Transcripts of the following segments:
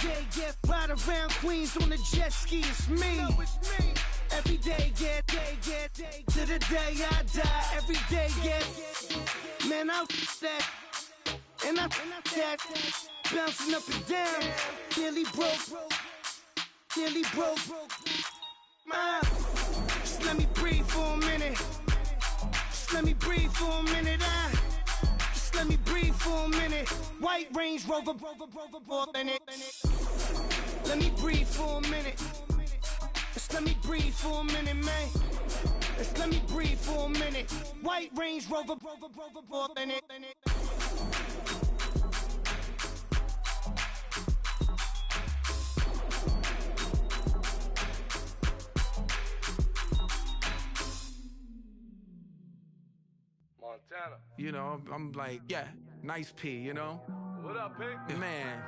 day get ride around Queens on a jet ski, it's me. Every day get to the day I die. Every day get, man, I that, and I that, bouncing up and down, nearly broke. Just let me breathe for a minute. Just let me breathe for a minute. Just let me breathe for a minute. White Range Rover, in it. Let me breathe for a minute. Just let me breathe for a minute, man. Just let me breathe for a minute. White Range Rover, in it. Montana. You know, I'm like, yeah, nice P, you know? What up, Pink? Man.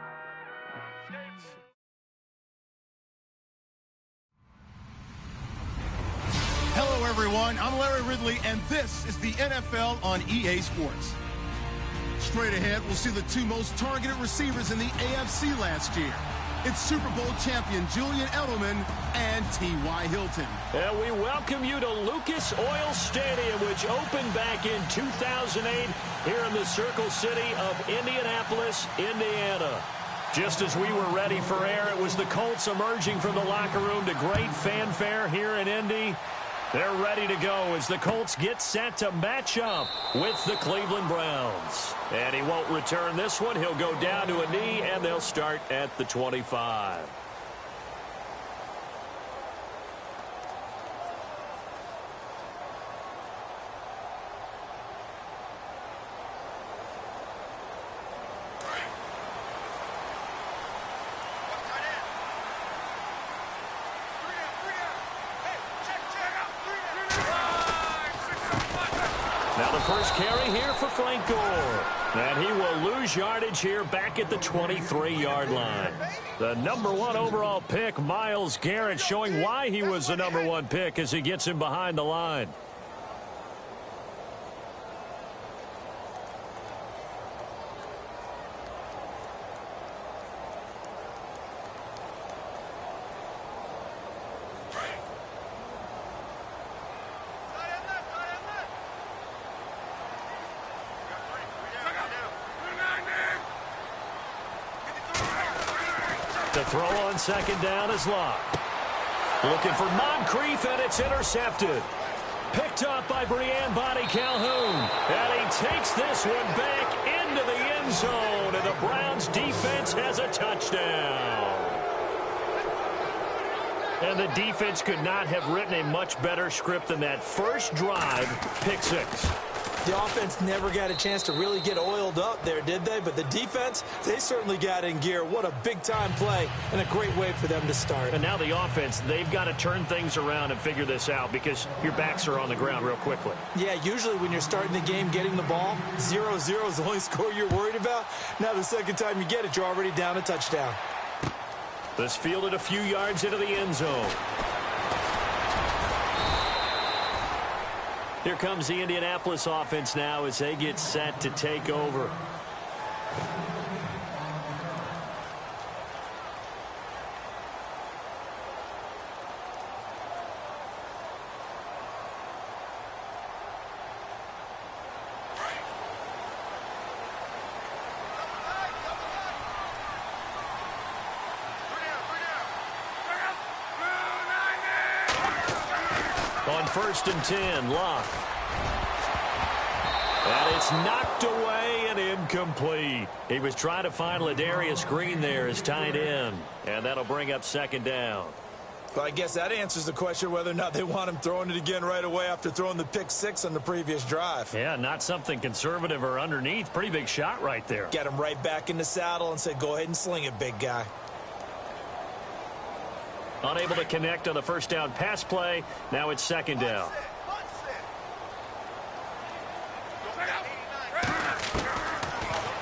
Hello, everyone. I'm Larry Ridley, and this is the NFL on EA Sports. Straight ahead, we'll see the two most targeted receivers in the AFC last year. It's Super Bowl champion Julian Edelman and T.Y. Hilton. And we welcome you to Lucas Oil Stadium, which opened back in 2008 here in the Circle City of Indianapolis, Indiana. Just as we were ready for air, it was the Colts emerging from the locker room to great fanfare here in Indy. They're ready to go as the Colts get set to match up with the Cleveland Browns. And he won't return this one. He'll go down to a knee, and they'll start at the 25. Now the first carry here for Frank Gore. And he will lose yardage here back at the 23-yard line. The #1 overall pick, Myles Garrett, showing why he was the #1 pick as he gets him behind the line. The throw on second down is locked. Looking for Moncrief, and it's intercepted. Picked up by Brian Bonnie Calhoun. And he takes this one back into the end zone. And the Browns defense has a touchdown. And the defense could not have written a much better script than that first drive, pick six. The offense never got a chance to really get oiled up there, did they? But the defense, they certainly got in gear. What a big-time play and a great way for them to start. And now the offense, they've got to turn things around and figure this out because your backs are on the ground real quickly. Yeah, usually when you're starting the game getting the ball, 0-0 is the only score you're worried about. Now the second time you get it, you're already down a touchdown. This fielded a few yards into the end zone. Here comes the Indianapolis offense now as they get set to take over. On 1st and 10, Locke. And it's knocked away and incomplete. He was trying to find Ladarius Green there as tight end. And that'll bring up second down. Well, I guess that answers the question whether or not they want him throwing it again right away after throwing the pick six on the previous drive. Yeah, not something conservative or underneath. Pretty big shot right there. Get him right back in the saddle and say, go ahead and sling it, big guy. Unable to connect on the first down pass play. Now it's second down.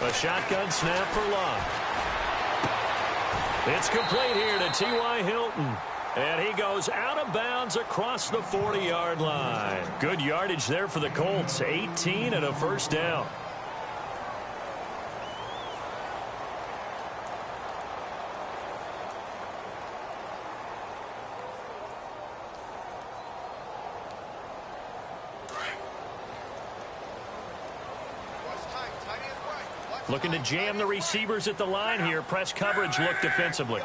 A shotgun snap for Locke. It's complete here to T.Y. Hilton. And he goes out of bounds across the 40-yard line. Good yardage there for the Colts. 18 and a first down. Looking to jam the receivers at the line here. Press coverage look defensively.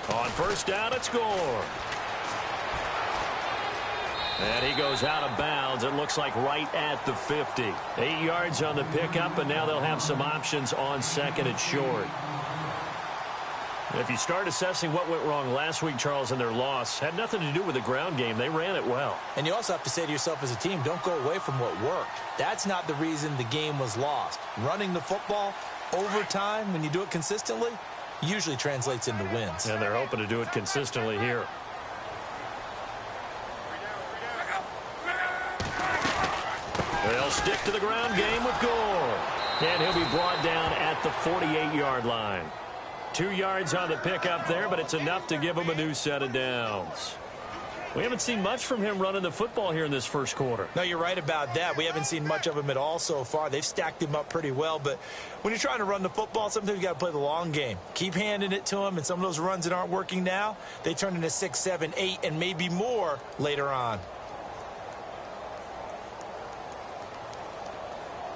On first down, it's Gore. And he goes out of bounds. It looks like right at the 50. 8 yards on the pickup, and now they'll have some options on second and short. If you start assessing what went wrong last week, Charles, in their loss, had nothing to do with the ground game. They ran it well. And you also have to say to yourself as a team, don't go away from what worked. That's not the reason the game was lost. Running the football over time, when you do it consistently, usually translates into wins. And they're hoping to do it consistently here. They'll stick to the ground game with Gore. And he'll be brought down at the 48-yard line. 2 yards on the pickup there, but it's enough to give him a new set of downs. We haven't seen much from him running the football here in this first quarter. No, you're right about that. We haven't seen much of him at all so far. They've stacked him up pretty well, but when you're trying to run the football, sometimes you got to play the long game. Keep handing it to him, and some of those runs that aren't working now, they turn into 6, 7, 8, and maybe more later on.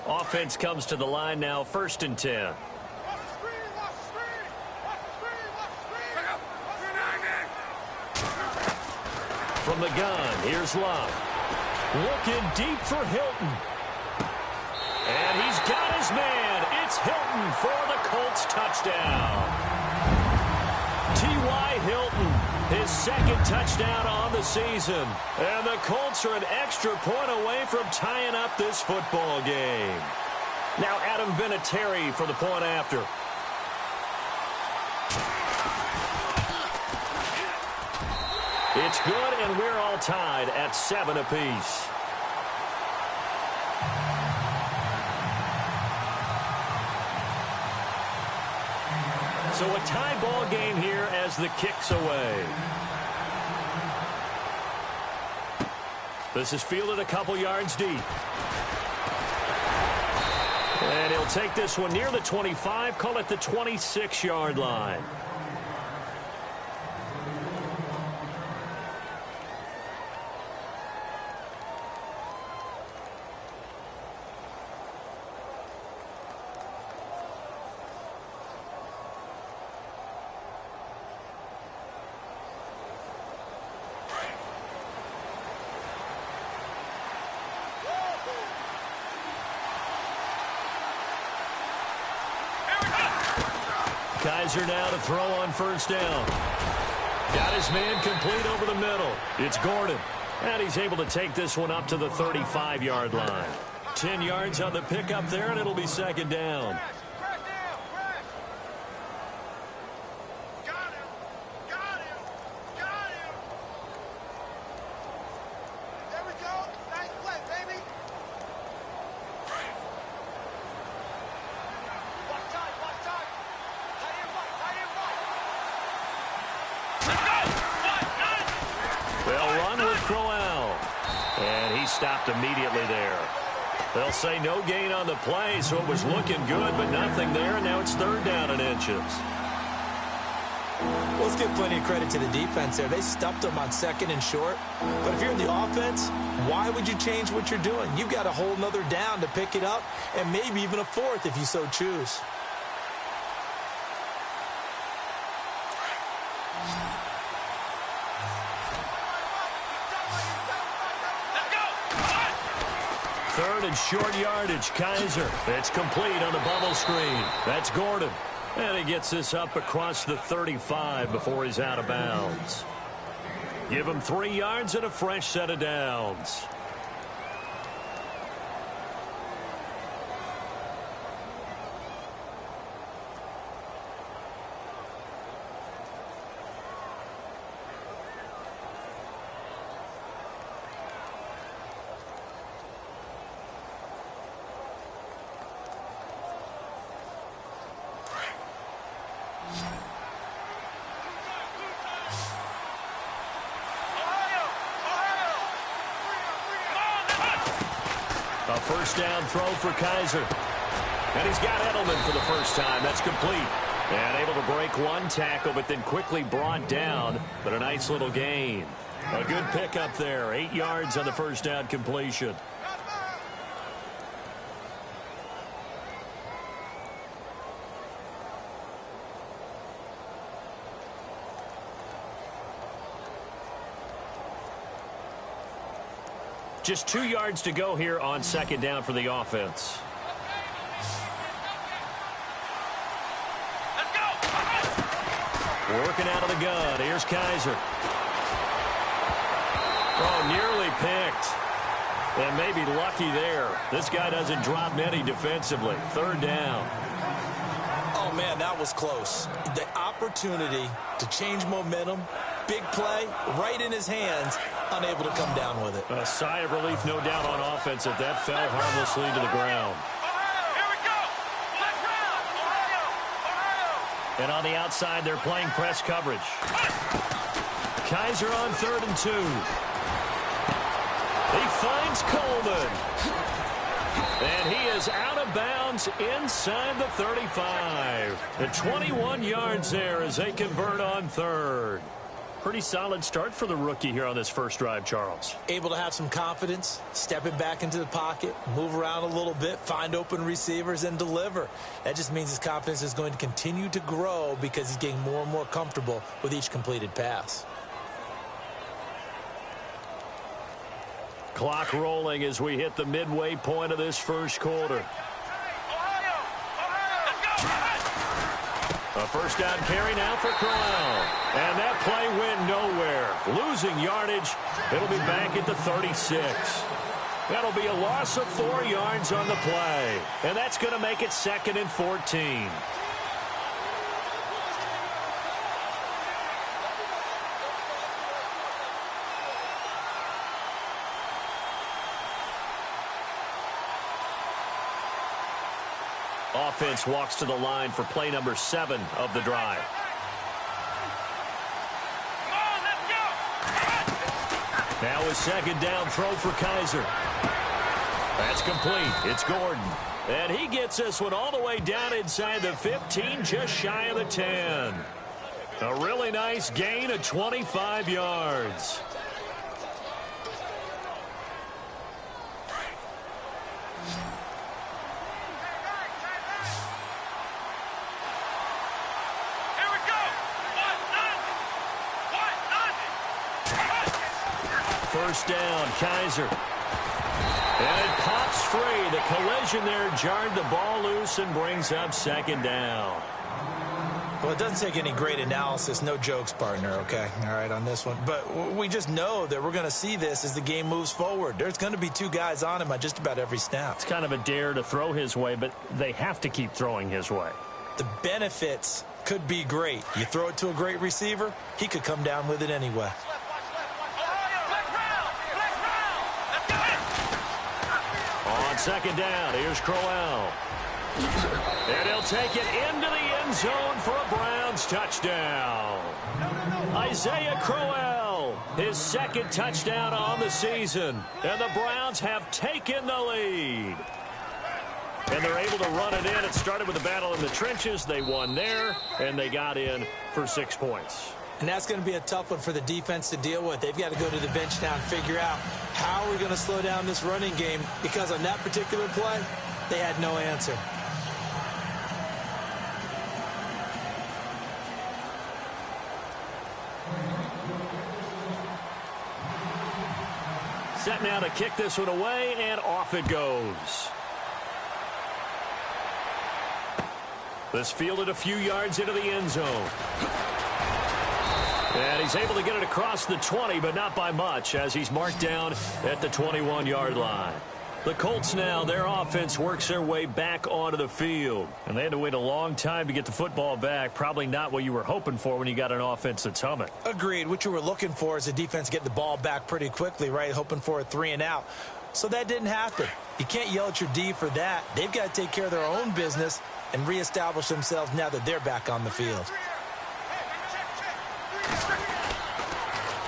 Offense comes to the line now, 1st and 10. From the gun, here's Love. Looking deep for Hilton. And he's got his man. It's Hilton for the Colts touchdown. T.Y. Hilton, his 2nd touchdown on the season. And the Colts are an extra point away from tying up this football game. Now Adam Vinatieri for the point after. It's good, and we're all tied at 7 apiece. So a tie ball game here as the kick's away. This is fielded a couple yards deep. And he'll take this one near the 25, call it the 26-yard line. Kaiser now to throw on first down. Got his man complete over the middle. It's Gordon. And he's able to take this one up to the 35-yard line. 10 yards on the pickup there, and it'll be 2nd down. Stopped immediately there. They'll say no gain on the play, so it was looking good, but nothing there, and now it's 3rd down and inches. Well, let's give plenty of credit to the defense there. They stuffed them on 2nd and short. But if you're in the offense, why would you change what you're doing? You've got a whole nother down to pick it up, and maybe even a 4th if you so choose. Third and short yardage, Kaiser. It's complete on the bubble screen. That's Gordon. And he gets this up across the 35 before he's out of bounds. Give him 3 yards and a fresh set of downs. A first down throw for Kaiser. And he's got Edelman for the first time. That's complete. And able to break one tackle, but then quickly brought down. But a nice little gain. A good pickup there. 8 yards on the first down completion. Just 2 yards to go here on second down for the offense. Let's go. Working out of the gun. Here's Kaiser. Oh, nearly picked. And maybe lucky there. This guy doesn't drop many defensively. Third down. Oh, man, that was close. The opportunity to change momentum, big play, right in his hands, unable to come down with it. A sigh of relief, no doubt, on offense that that fell harmlessly to the ground. Here we go. Let's Ohio. And on the outside, they're playing press coverage. Kaiser on 3rd and 2. He finds Coleman. And he is out of bounds inside the 35. And 21 yards there as they convert on 3rd. Pretty solid start for the rookie here on this first drive, Charles. Able to have some confidence, stepping back into the pocket, move around a little bit, find open receivers, and deliver. That just means his confidence is going to continue to grow because he's getting more and more comfortable with each completed pass. Clock rolling as we hit the midway point of this first quarter. A first down carry now for Crowell. And that play went nowhere. Losing yardage. It'll be back at the 36. That'll be a loss of 4 yards on the play. And that's going to make it 2nd and 14. Offense walks to the line for play number 7 of the drive. Now a second down throw for Kaiser. That's complete. It's Gordon. And he gets this one all the way down inside the 15, just shy of the 10. A really nice gain of 25 yards. First down, Kaiser. And it pops free. The collision there jarred the ball loose and brings up second down. Well, it doesn't take any great analysis. No jokes, partner, okay? All right, on this one. But we just know that we're going to see this as the game moves forward. There's going to be 2 guys on him on just about every snap. It's kind of a dare to throw his way, but they have to keep throwing his way. The benefits could be great. You throw it to a great receiver, he could come down with it anyway. On second down, here's Crowell. And he'll take it into the end zone for a Browns touchdown. Isaiah Crowell, his 2nd touchdown on the season. And the Browns have taken the lead. And they're able to run it in. It started with a battle in the trenches. They won there, and they got in for 6 points. And that's going to be a tough one for the defense to deal with. They've got to go to the bench now and figure out how we're going to slow down this running game, because on that particular play, they had no answer. Set now to kick this one away, and off it goes. This fielded a few yards into the end zone. And he's able to get it across the 20, but not by much, as he's marked down at the 21-yard line. The Colts now, their offense works their way back onto the field. And they had to wait a long time to get the football back. Probably not what you were hoping for when you got an offense that's humming. Agreed. What you were looking for is the defense get the ball back pretty quickly, right? Hoping for a 3 and out. So that didn't happen. You can't yell at your D for that. They've got to take care of their own business and reestablish themselves now that they're back on the field.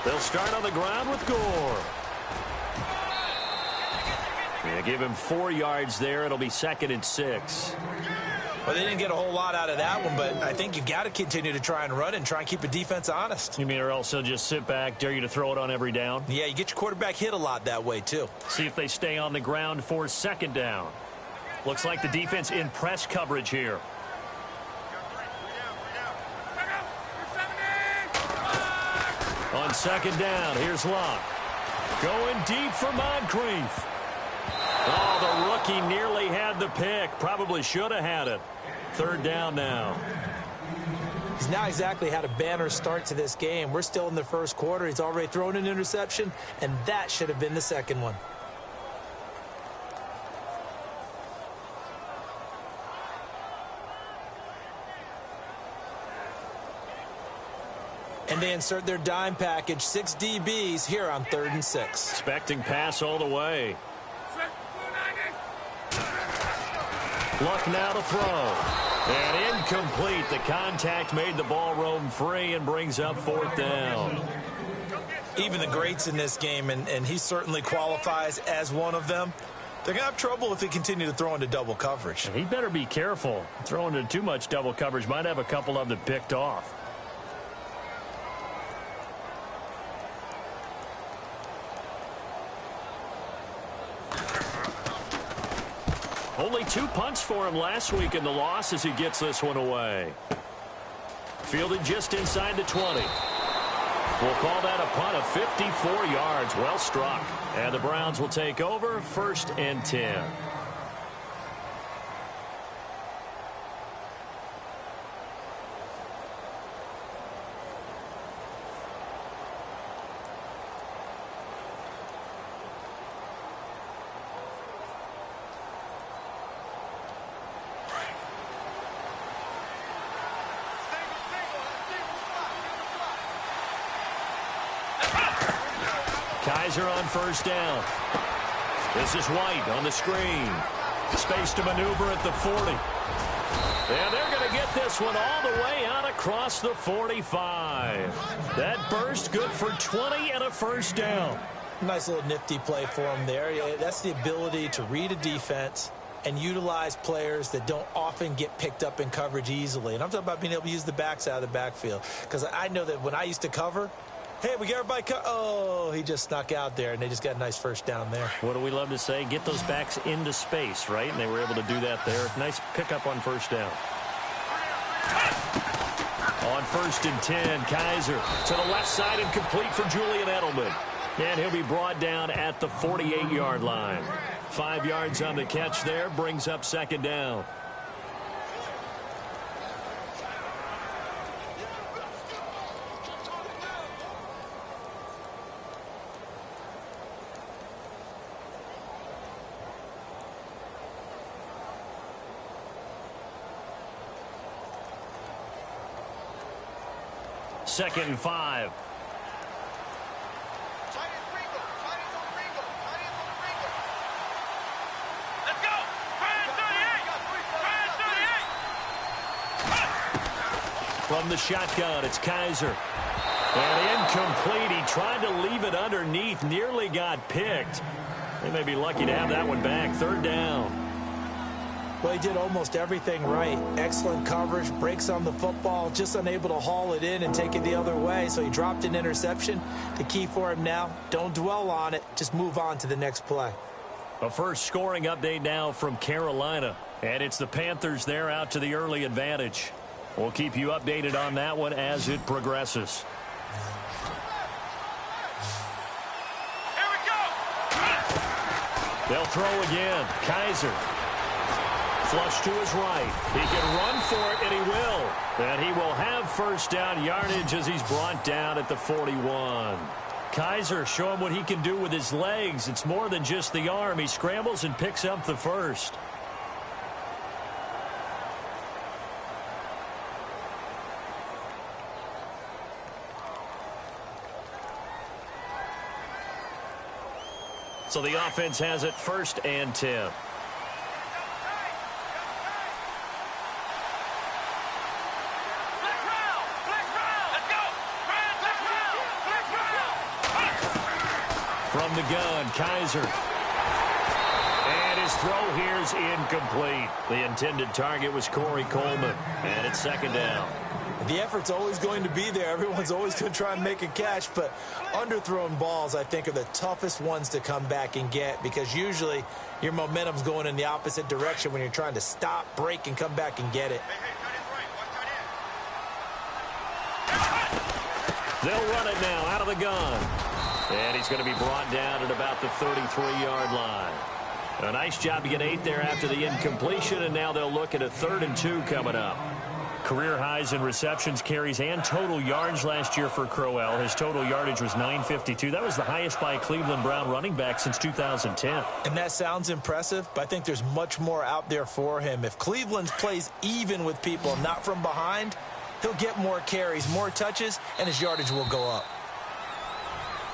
They'll start on the ground with Gore. Give him 4 yards there. It'll be 2nd and 6. Well, they didn't get a whole lot out of that one, but I think you got to continue to try and run and try and keep the defense honest. You mean or else they'll just sit back, dare you to throw it on every down? Yeah, you get your quarterback hit a lot that way, too. See if they stay on the ground for second down. Looks like the defense in press coverage here. On second down, here's Locke. Going deep for Moncrief. Oh, the rookie nearly had the pick. Probably should have had it. Third down now. He's now exactly had a banner start to this game. We're still in the first quarter. He's already thrown an interception, and that should have been the second one. And they insert their dime package, 6 DBs here on 3rd and 6. Expecting pass all the way. Luck now to throw. And incomplete. The contact made the ball roam free and brings up 4th down. Even the greats in this game, and he certainly qualifies as one of them, they're going to have trouble if they continue to throw into double coverage. He better be careful. Throwing into too much double coverage might have a couple of them picked off. Only 2 punts for him last week in the loss as he gets this one away. Fielded just inside the 20. We'll call that a punt of 54 yards. Well struck. And the Browns will take over 1st and 10. Kaiser on 1st down. This is White on the screen. Space to maneuver at the 40. And they're going to get this one all the way out across the 45. That burst good for 20 and a 1st down. Nice little nifty play for him there. That's the ability to read a defense and utilize players that don't often get picked up in coverage easily. And I'm talking about being able to use the backs out of the backfield. Because I know that when I used to cover, hey, we got everybody oh, he just snuck out there, and they just got a nice 1st down there. What do we love to say? Get those backs into space, right? And they were able to do that there. Nice pickup on 1st down. On 1st and 10, Kaiser to the left side and complete for Julian Edelman. And he'll be brought down at the 48-yard line. 5 yards on the catch there, brings up 2nd down. Second and 5. Let's go! Fire 38! From the shotgun, it's Kaiser. And incomplete. He tried to leave it underneath. Nearly got picked. They may be lucky to have that one back. 3rd down. Well, he did almost everything right. Excellent coverage, breaks on the football, just unable to haul it in and take it the other way. So he dropped an interception. The key for him now, don't dwell on it. Just move on to the next play. A first scoring update now from Carolina. And it's the Panthers there out to the early advantage. We'll keep you updated on that one as it progresses. Here we go! They'll throw again. Kaiser. Flush to his right. He can run for it, and he will. And he will have 1st down yardage as he's brought down at the 41. Kaiser, show him what he can do with his legs. It's more than just the arm. He scrambles and picks up the 1st. So the offense has it 1st and 10. From the gun, Kaiser. And His throw here is incomplete. The intended target was Corey Coleman, and it's second down. The effort's always going to be there. Everyone's always going to try and make a catch, but underthrown balls, I think, are the toughest ones to come back and get because usually your momentum's going in the opposite direction when you're trying to stop, break, and come back and get it. They'll run it now out of the gun. And he's going to be brought down at about the 33-yard line. A nice job to get 8 there after the incompletion, and now they'll look at a 3rd and 2 coming up. Career highs in receptions, carries, and total yards last year for Crowell. His total yardage was 952. That was the highest by a Cleveland Brown running back since 2010. And that sounds impressive, but I think there's much more out there for him. If Cleveland plays even with people, not from behind, he'll get more carries, more touches, and his yardage will go up.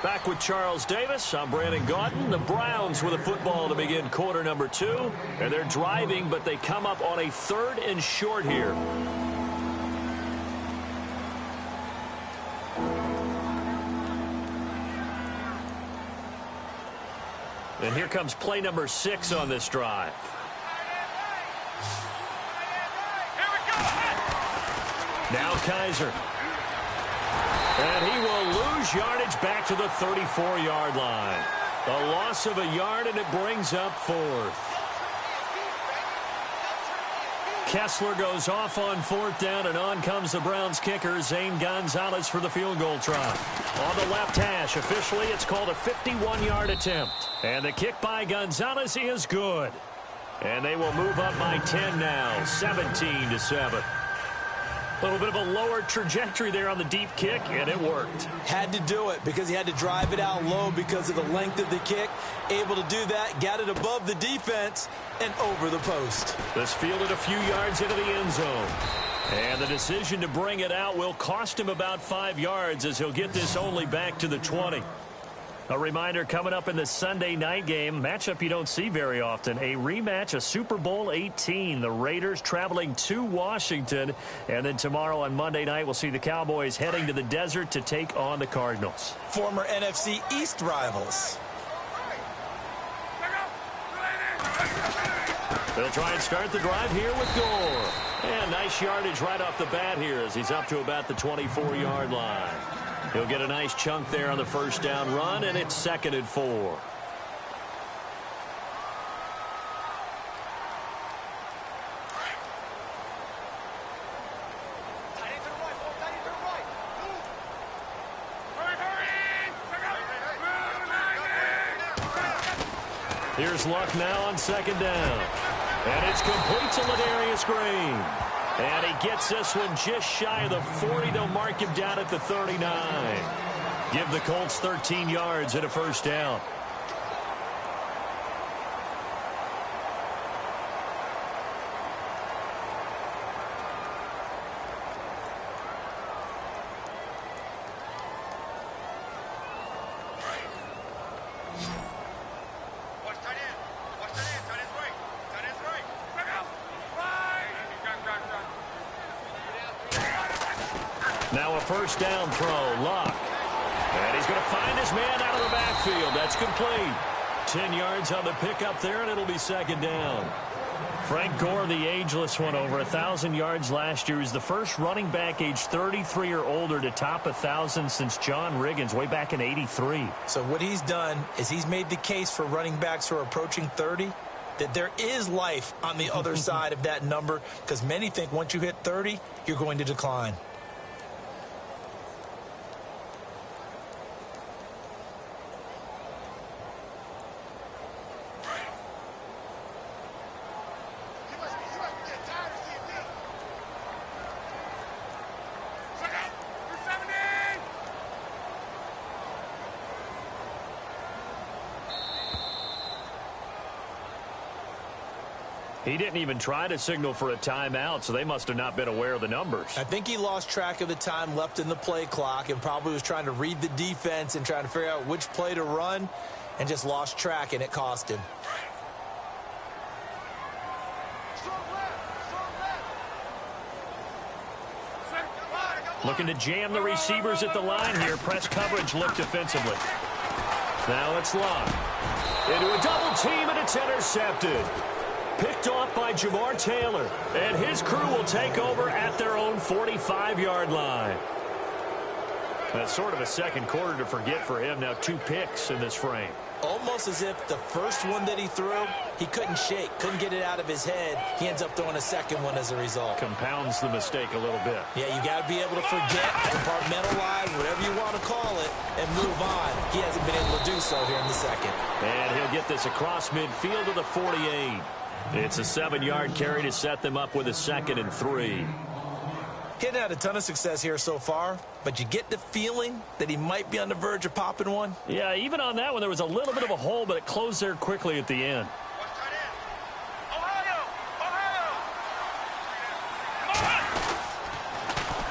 Back with Charles Davis, I'm Brandon Gaudin. The Browns with a football to begin quarter number 2. And they're driving, but they come up on a 3rd and short here. And here comes play number 6 on this drive. Now Kaiser. And he will lose yardage back to the 34-yard line. A loss of a yard, and it brings up 4th. Kessler goes off on 4th down, and on comes the Browns kicker, Zane Gonzalez, for the field goal try. On the left hash, officially it's called a 51-yard attempt. And the kick by Gonzalez is good. And they will move up by 10 now, 17-7. A little bit of a lower trajectory there on the deep kick, and it worked. Had to do it because he had to drive it out low because of the length of the kick. Able to do that, got it above the defense and over the post. This fielded a few yards into the end zone. And the decision to bring it out will cost him about 5 yards as he'll get this only back to the 20. A reminder coming up in the Sunday night game, matchup you don't see very often, a rematch of Super Bowl 18. The Raiders traveling to Washington. And then tomorrow on Monday night, we'll see the Cowboys heading to the desert to take on the Cardinals. Former NFC East rivals. They'll try and start the drive here with Gore. And nice yardage right off the bat here as he's up to about the 24-yard line. He'll get a nice chunk there on the first down run, and it's 2nd and 4. Here's Luck now on 2nd down. And it's complete to Ladarius Green. And he gets this one just shy of the 40. They'll mark him down at the 39. Give the Colts 13 yards and a first down. Now a first down throw, Luck. And he's going to find his man out of the backfield. That's complete. 10 yards on the pickup there, and it'll be 2nd down. Frank Gore, the ageless one, over 1,000 yards last year. He's the first running back age 33 or older to top 1,000 since John Riggins way back in '83. So what he's done is he's made the case for running backs who are approaching 30 that there is life on the other side of that number, because many think once you hit 30, you're going to decline. He didn't even try to signal for a timeout, so they must have not been aware of the numbers. I think he lost track of the time left in the play clock and probably was trying to read the defense and trying to figure out which play to run and just lost track, and it cost him. Looking to jam the receivers at the line here. Press coverage looked defensively. Now it's Luck. Into a double team, and it's intercepted. Picked off by Jamar Taylor. And his crew will take over at their own 45-yard line. That's sort of a second quarter to forget for him. Now 2 picks in this frame. Almost as if the first one that he threw, he couldn't shake, couldn't get it out of his head. He ends up throwing a second one as a result. Compounds the mistake a little bit. Yeah, you got to be able to forget, compartmentalize, whatever you want to call it, and move on. He hasn't been able to do so here in the second. And he'll get this across midfield to the 48. It's a 7-yard carry to set them up with a 2nd and 3. He hadn't had a ton of success here so far, but you get the feeling that he might be on the verge of popping one. Yeah, even on that one, there was a little bit of a hole, but it closed there quickly at the end.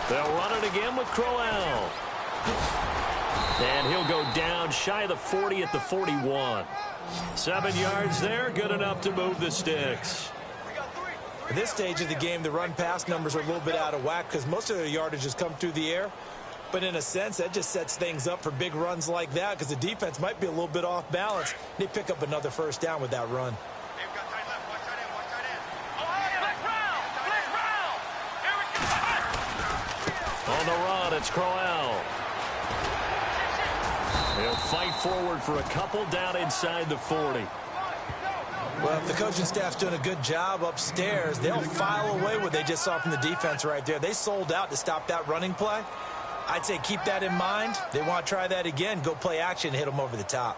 They'll run it again with Crowell. And he'll go down shy of the 40 at the 41. 7 yards there, good enough to move the sticks. At this stage of the game, the run-pass numbers are a little bit out of whack because most of their yardage has come through the air. But in a sense, that just sets things up for big runs like that because the defense might be a little bit off balance. They pick up another first down with that run. On the run, it's Crowell. He'll fight forward for a couple down inside the 40. Well, if the coaching staff's doing a good job upstairs, they'll file away what they just saw from the defense right there. They sold out to stop that running play. I'd say keep that in mind. They want to try that again. Go play action, hit them over the top.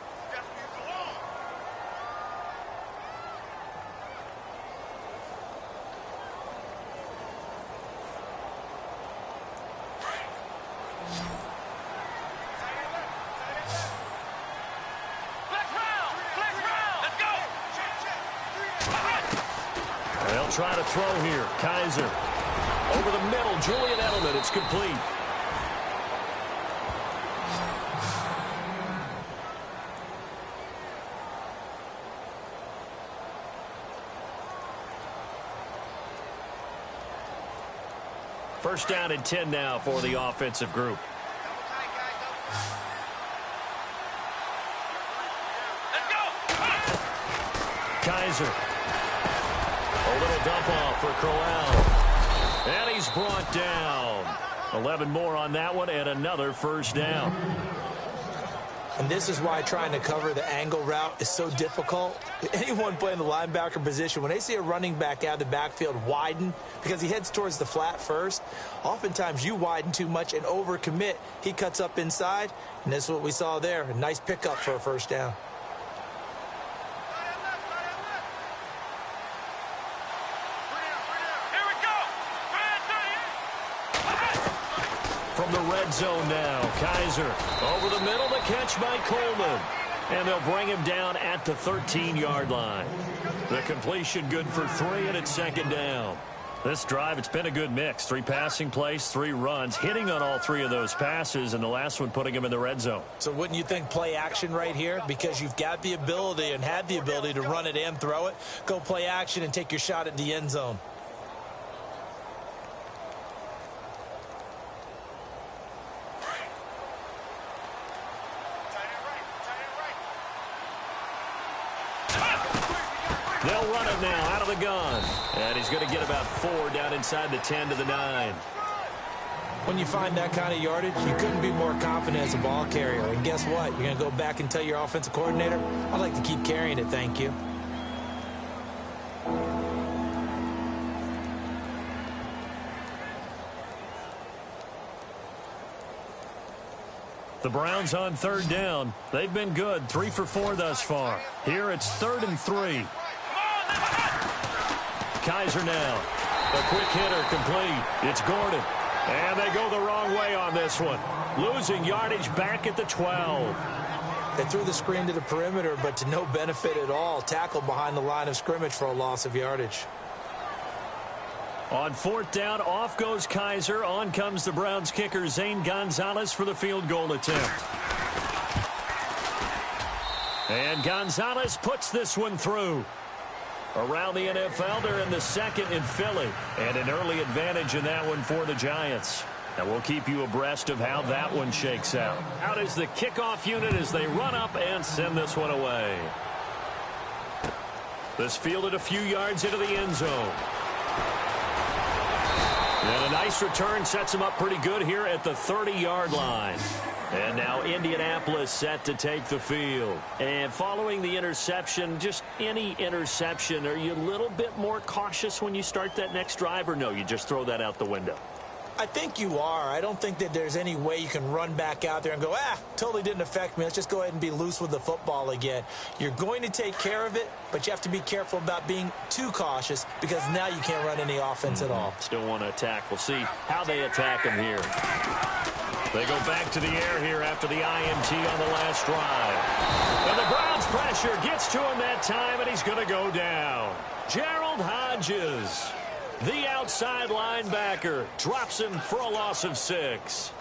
Try to throw here. Kaiser. Over the middle, Julian Edelman. It's complete. First down and 10 now for the offensive group. Let's go! Kaiser. A little dump off for Crowell. And he's brought down. 11 more on that one and another first down. And this is why trying to cover the angle route is so difficult. Anyone playing the linebacker position, when they see a running back out of the backfield widen because he heads towards the flat first, oftentimes you widen too much and overcommit. He cuts up inside, and this is what we saw there. A nice pickup for a first down. From the red zone now, Kaiser over the middle, the catch by Coleman. And they'll bring him down at the 13-yard line. The completion good for 3, and it's 2nd down. This drive, it's been a good mix. 3 passing plays, 3 runs, hitting on all 3 of those passes, and the last one putting him in the red zone. So wouldn't you think play action right here? Because you've got the ability and had the ability to run it and throw it. Go play action and take your shot at the end zone. They'll run it now out of the gun. And he's going to get about 4 down inside the 10 to the 9. When you find that kind of yardage, you couldn't be more confident as a ball carrier. And guess what? You're going to go back and tell your offensive coordinator, I'd like to keep carrying it, thank you. The Browns on 3rd down. They've been good, 3 for 4 thus far. Here it's 3rd and 3. Kaiser now. A quick hitter complete. It's Gordon. And they go the wrong way on this one. Losing yardage back at the 12. They threw the screen to the perimeter, but to no benefit at all. Tackled behind the line of scrimmage for a loss of yardage. On 4th down, off goes Kaiser. On comes the Browns kicker, Zane Gonzalez, for the field goal attempt. And Gonzalez puts this one through. Around the NFL, they're in the 2nd in Philly. And an early advantage in that one for the Giants. And we'll keep you abreast of how that one shakes out. Out is the kickoff unit as they run up and send this one away. This fielded a few yards into the end zone. And a nice return sets him up pretty good here at the 30-yard line. And now Indianapolis set to take the field. And following the interception, just any interception, are you a little bit more cautious when you start that next drive, or no, you just throw that out the window? I think you are. I don't think that there's any way you can run back out there and go, totally didn't affect me. Let's just go ahead and be loose with the football again. You're going to take care of it, but you have to be careful about being too cautious because now you can't run any offense at all. Still want to attack. We'll see how they attack him here. They go back to the air here after the INT on the last drive. And the Browns pressure gets to him that time, and he's going to go down. Gerald Hodges, the outside linebacker, drops him for a loss of 6.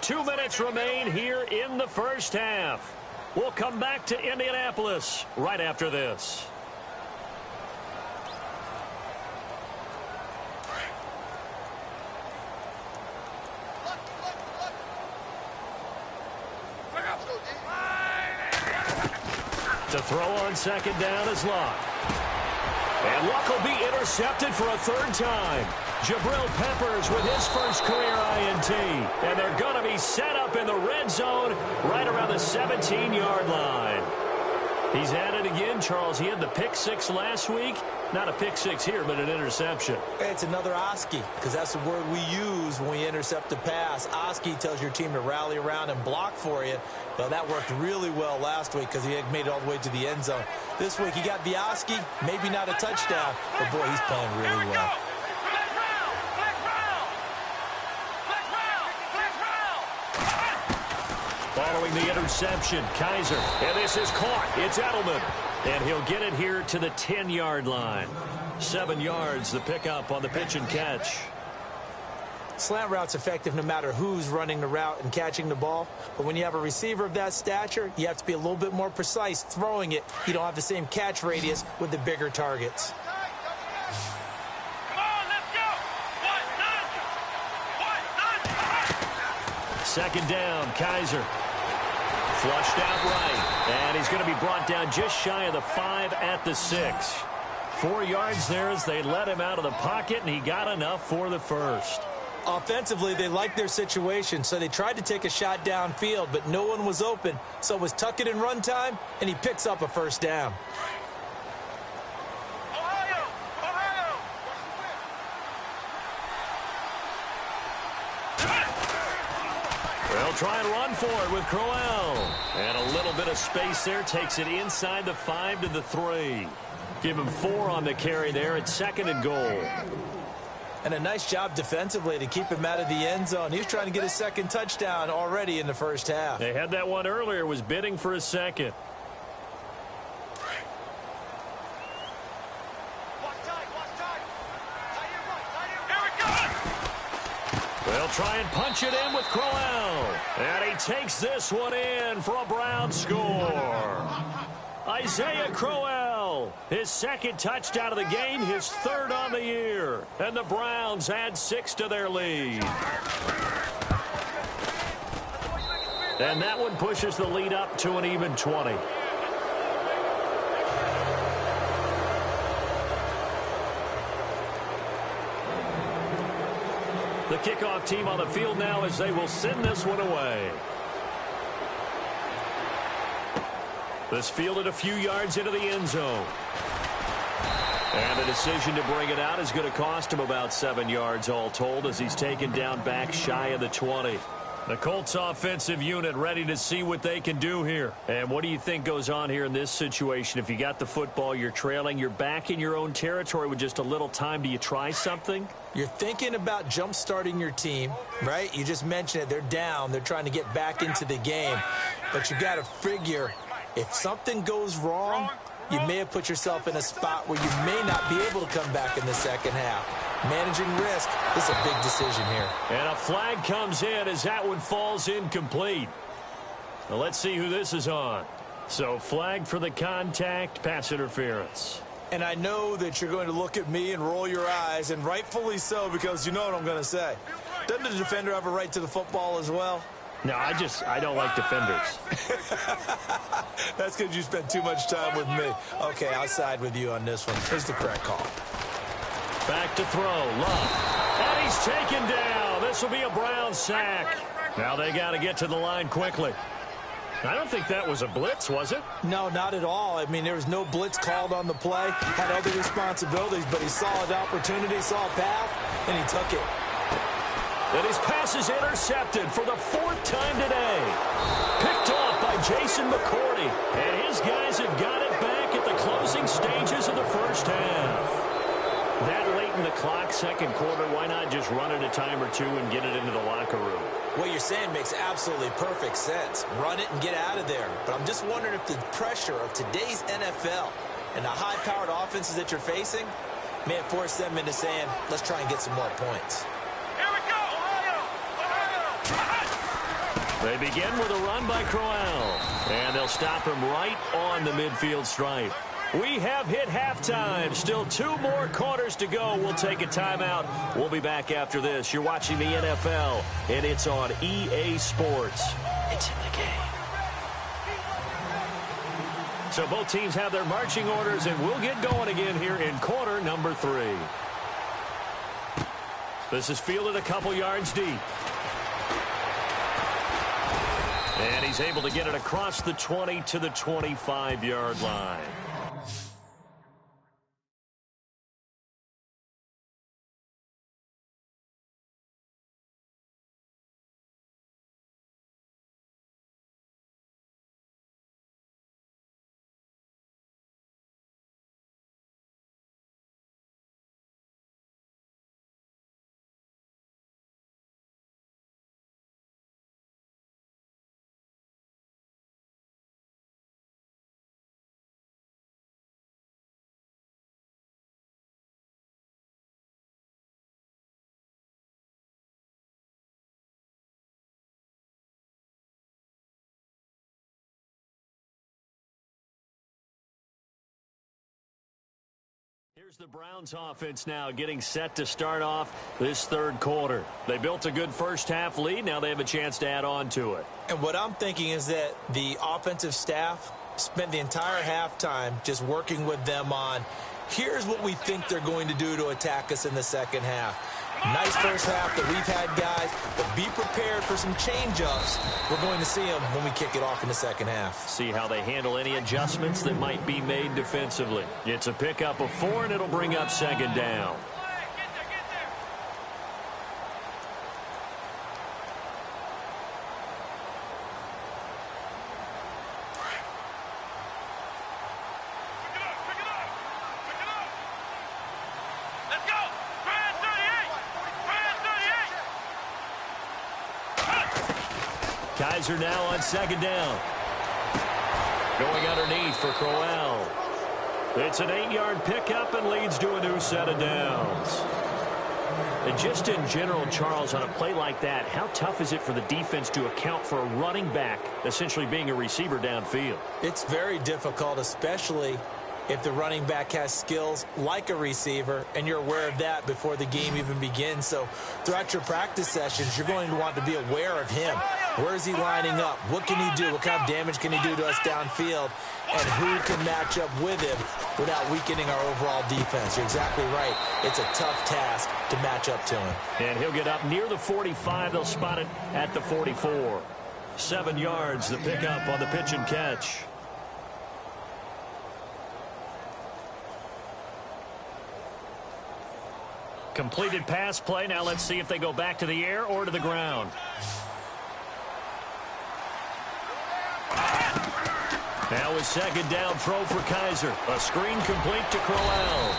Two minutes remain here in the first half. We'll come back to Indianapolis right after this. To throw on second down is Luck. And Luck will be intercepted for a third time. Jabril Peppers with his first career INT. And they're going to be set up in the red zone right around the 17-yard line. He's at it again, Charles. He had the pick 6 last week. Not a pick 6 here, but an interception. It's another Oski, because that's the word we use when we intercept a pass. Oski tells your team to rally around and block for you. Well, that worked really well last week because he had made it all the way to the end zone. This week he got the Oski, maybe not a touchdown, but boy, he's playing really well. Following the interception, Kaiser, and this is caught. It's Edelman, and he'll get it here to the 10-yard line. 7 yards, the pickup on the pitch and catch. Slant route's effective no matter who's running the route and catching the ball, but when you have a receiver of that stature, you have to be a little bit more precise throwing it. You don't have the same catch radius with the bigger targets. Second down, Kaiser. Flushed out right, and he's going to be brought down just shy of the 5 at the 6. 4 yards there as they let him out of the pocket, and he got enough for the first. Offensively, they liked their situation, so they tried to take a shot downfield, but no one was open, so it was tuck it in run time, and he picks up a first down. They'll try and run for it with Crowell. And a little bit of space there takes it inside the 5 to the 3. Give him 4 on the carry there at 2nd and goal. And a nice job defensively to keep him out of the end zone. He was trying to get his second touchdown already in the first half. They had that one earlier, was bidding for a second. They'll try and punch it in with Crowell. And he takes this one in for a Brown score. Isaiah Crowell, his second touchdown of the game, his 3rd on the year. And the Browns add 6 to their lead. And that one pushes the lead up to an even 20. The kickoff team on the field now as they will send this one away. This fielded a few yards into the end zone. And the decision to bring it out is going to cost him about 7 yards all told as he's taken down back shy of the 20. The Colts offensive unit ready to see what they can do here. And what do you think goes on here in this situation? If you got the football, you're trailing, you're back in your own territory with just a little time. Do you try something? You're thinking about jump-starting your team, right? You just mentioned it. They're down. They're trying to get back into the game. But you got to figure if something goes wrong, you may have put yourself in a spot where you may not be able to come back in the second half. managing risk. This is a big decision here. And a flag comes in as that one falls incomplete. Now let's see who this is on. So flag for the contact, pass interference. And I know that you're going to look at me and roll your eyes, and rightfully so, because you know what I'm going to say. Doesn't the defender have a right to the football as well? No, I don't like defenders. That's because you spent too much time with me. Okay, I'll side with you on this one. Here's the correct call. Back to throw. Love. And he's taken down. This will be a Brown sack. Now they got to get to the line quickly. I don't think that was a blitz, was it? No, not at all. I mean, there was no blitz called on the play. Had other responsibilities, but he saw an opportunity, saw a path, and he took it. And his pass is intercepted for the 4th time today. Picked off by Jason McCourty. And his guys have got it back at the closing stages of the first half. That late in the clock, second quarter, why not just run it a time or two and get it into the locker room? What you're saying makes absolutely perfect sense. Run it and get out of there. But I'm just wondering if the pressure of today's NFL and the high-powered offenses that you're facing may have forced them into saying, let's try and get some more points. Here we go, Ohio! They begin with a run by Crowell. And they'll stop him right on the midfield stripe. We have hit halftime. Still 2 more quarters to go. We'll take a timeout. We'll be back after this. You're watching the NFL, and it's on EA Sports. It's in the game. So both teams have their marching orders, and we'll get going again here in quarter number 3. This is fielded a couple yards deep. And he's able to get it across the 20 to the 25-yard line. Here's the Browns offense now getting set to start off this third quarter. They built a good first half lead. Now they have a chance to add on to it. And what I'm thinking is that the offensive staff spent the entire halftime just working with them on, here's what we think they're going to do to attack us in the second half. Nice first half that we've had, guys, but be prepared for some change-ups. We're going to see them when we kick it off in the second half. See how they handle any adjustments that might be made defensively. It's a pickup of 4, and it'll bring up second down. Kaiser now on second down. Going underneath for Crowell. It's an 8-yard pickup and leads to a new set of downs. And just in general, Charles, on a play like that, how tough is it for the defense to account for a running back essentially being a receiver downfield? It's very difficult, especially if the running back has skills like a receiver, and you're aware of that before the game even begins. So throughout your practice sessions, you're going to want to be aware of him. Where is he lining up? What can he do? What kind of damage can he do to us downfield? And who can match up with him without weakening our overall defense? You're exactly right. It's a tough task to match up to him. And he'll get up near the 45. They'll spot it at the 44. 7 yards, the pickup on the pitch and catch. Completed pass play. Now let's see if they go back to the air or to the ground. Now a second down throw for Kaiser. A screen complete to Crowell.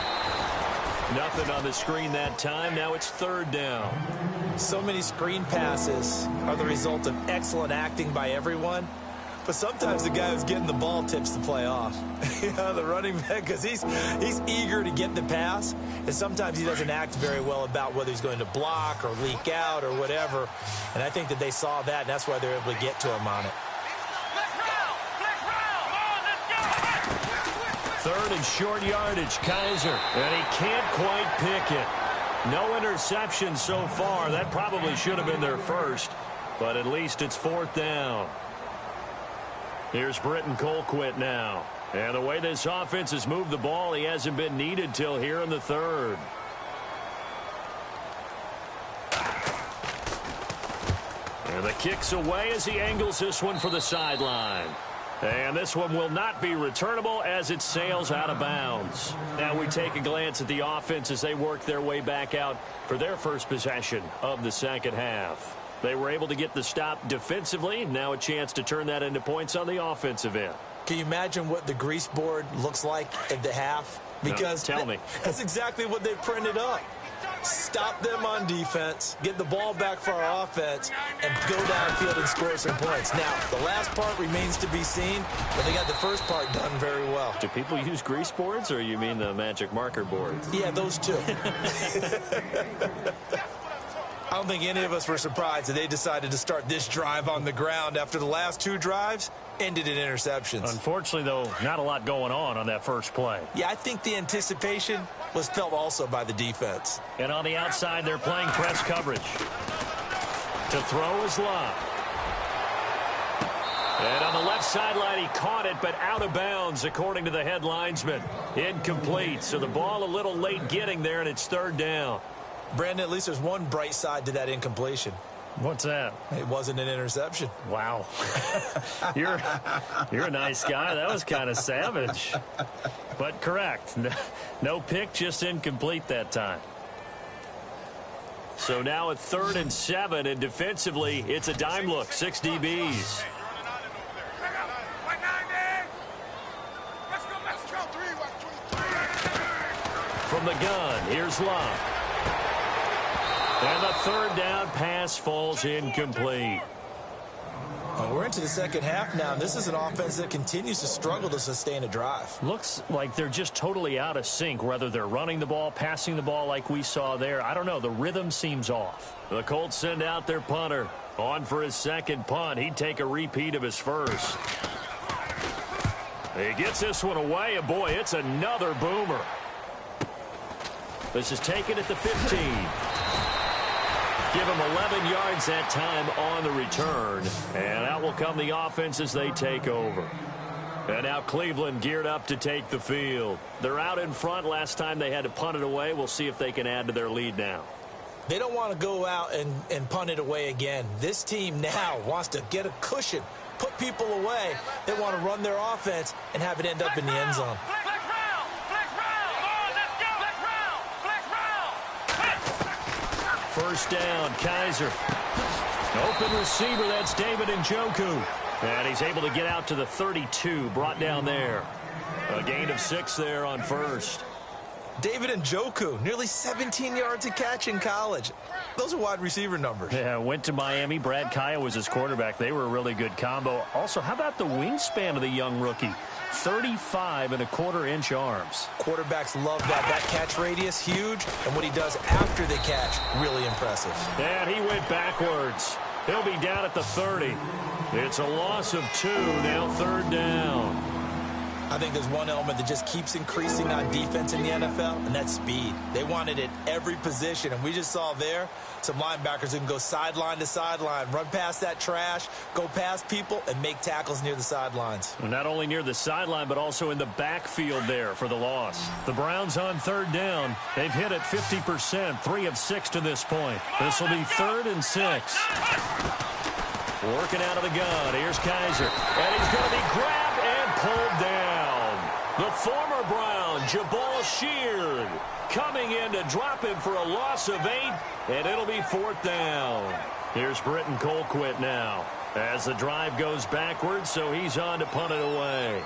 Nothing on the screen that time. Now it's third down. So many screen passes are the result of excellent acting by everyone. But sometimes the guy who's getting the ball tips the play off. The running back, because he's eager to get the pass, and sometimes he doesn't act very well about whether he's going to block or leak out or whatever. And I think that they saw that, and that's why they're able to get to him on it. Third and short yardage, Kaiser, and he can't quite pick it. No interception so far. That probably should have been their first, but at least it's fourth down. Here's Britton Colquitt now. And the way this offense has moved the ball, he hasn't been needed till here in the third. And the kick's away as he angles this one for the sideline. And this one will not be returnable as it sails out of bounds. Now we take a glance at the offense as they work their way back out for their first possession of the second half. They were able to get the stop defensively. Now a chance to turn that into points on the offensive end. Can you imagine what the grease board looks like at the half? Because no, tell me. That's exactly what they printed up. Stop them on defense, get the ball back for our offense, and go downfield and score some points. Now, the last part remains to be seen, but they got the first part done very well. Do people use grease boards, or you mean the magic marker boards? Yeah, those two. I don't think any of us were surprised that they decided to start this drive on the ground after the last two drives ended in interceptions. Unfortunately, though, not a lot going on that first play. Yeah, I think the anticipation was felt also by the defense. And on the outside, they're playing press coverage. To throw is Love. And on the left sideline, he caught it, but out of bounds, according to the head linesman. Incomplete, so the ball a little late getting there, and it's third down. Brandon, at least there's one bright side to that incompletion. What's that? It wasn't an interception. Wow. You're a nice guy. That was kind of savage. But correct. No pick, just incomplete that time. So now at 3rd and 7, and defensively, it's a dime look. 6 DBs. From the gun, here's Love. And the third down pass falls incomplete. Well, we're into the second half now, and this is an offense that continues to struggle to sustain a drive. Looks like they're just totally out of sync, whether they're running the ball, passing the ball like we saw there. I don't know. The rhythm seems off. The Colts send out their punter. On for his second punt. He'd take a repeat of his first. He gets this one away, and boy, it's another boomer. This is taken at the 15. Give him 11 yards that time on the return. And out will come the offense as they take over. And now Cleveland geared up to take the field. They're out in front. Last time they had to punt it away. We'll see if they can add to their lead now. They don't want to go out and punt it away again. This team now wants to get a cushion, put people away. They want to run their offense and have it end up in the end zone. First down, Kaiser. Open receiver, that's David Njoku. And he's able to get out to the 32, brought down there. A gain of 6 there on first. David Njoku, nearly 17 yards a catch in college. Those are wide receiver numbers. Yeah, went to Miami. Brad Kaya was his quarterback. They were a really good combo. Also, how about the wingspan of the young rookie? 35.25-inch arms. Quarterbacks love that. That catch radius, huge. And what he does after the catch, really impressive. And he went backwards. He'll be down at the 30. It's a loss of 2, now third down. I think there's one element that just keeps increasing on defense in the NFL, and that's speed. They want it at every position, and we just saw there some linebackers who can go sideline to sideline, run past that trash, go past people, and make tackles near the sidelines. Not only near the sideline, but also in the backfield there for the loss. The Browns on third down. They've hit it 50%, 3 of 6 to this point. This will be 3rd and 6. Working out of the gun. Here's Kaiser. And he's going to be grabbed and pulled down. The former Brown, Jabal Sheard, coming in to drop him for a loss of 8, and it'll be 4th down. Here's Britton Colquitt now as the drive goes backwards, so he's on to punt it away.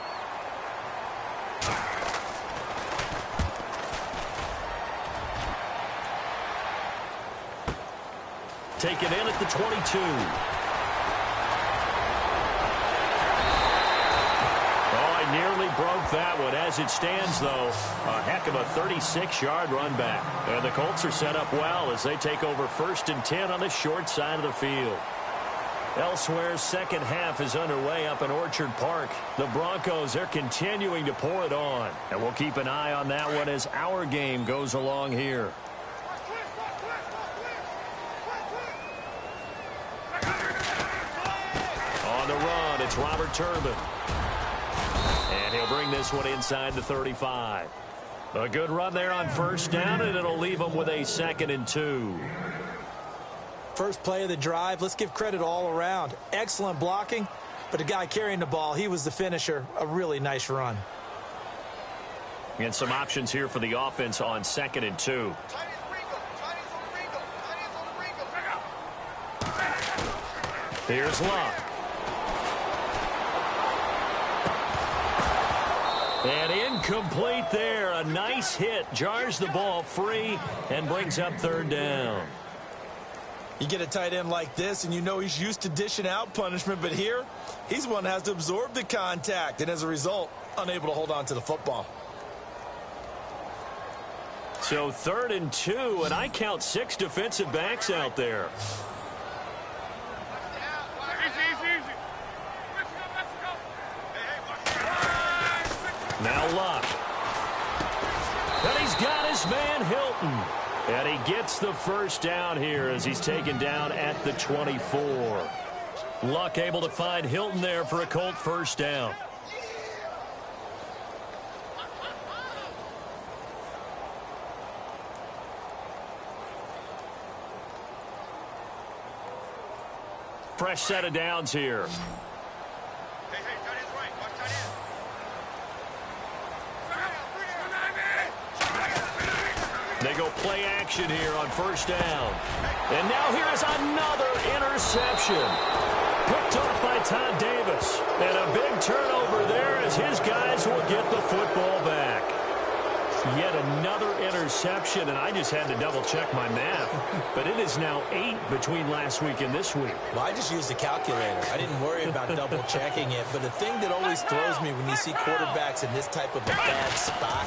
Taken in at the 22. broke that one. As it stands, though, a heck of a 36-yard run back. And the Colts are set up well as they take over 1st and 10 on the short side of the field. Elsewhere, second half is underway up in Orchard Park. The Broncos, they're continuing to pour it on. And we'll keep an eye on that one as our game goes along here. On the run, it's Robert Turbin. And he'll bring this one inside the 35. A good run there on 1st down, and it'll leave them with a 2nd and 2. First play of the drive, let's give credit all around. Excellent blocking, but the guy carrying the ball, he was the finisher. A really nice run. And some options here for the offense on 2nd and 2. Here's Luck. And incomplete there. A nice hit. Jars the ball free and brings up 3rd down. You get a tight end like this, and you know he's used to dishing out punishment, but here, he's one that has to absorb the contact, and as a result, unable to hold on to the football. So 3rd and 2, and I count 6 defensive backs out there. Easy. Now Luck. And he's got his man Hilton. And he gets the 1st down here as he's taken down at the 24. Luck able to find Hilton there for a Colt 1st down. Fresh set of downs here. They go play action here on 1st down. And now here is another interception. Picked off by Todd Davis. And a big turnover there as his guys will get the football back. Yet another interception, and I just had to double-check my math. But it is now 8 between last week and this week. Well, I just used a calculator. I didn't worry about double-checking it. But the thing that always throws me when you see quarterbacks in this type of a bad spot,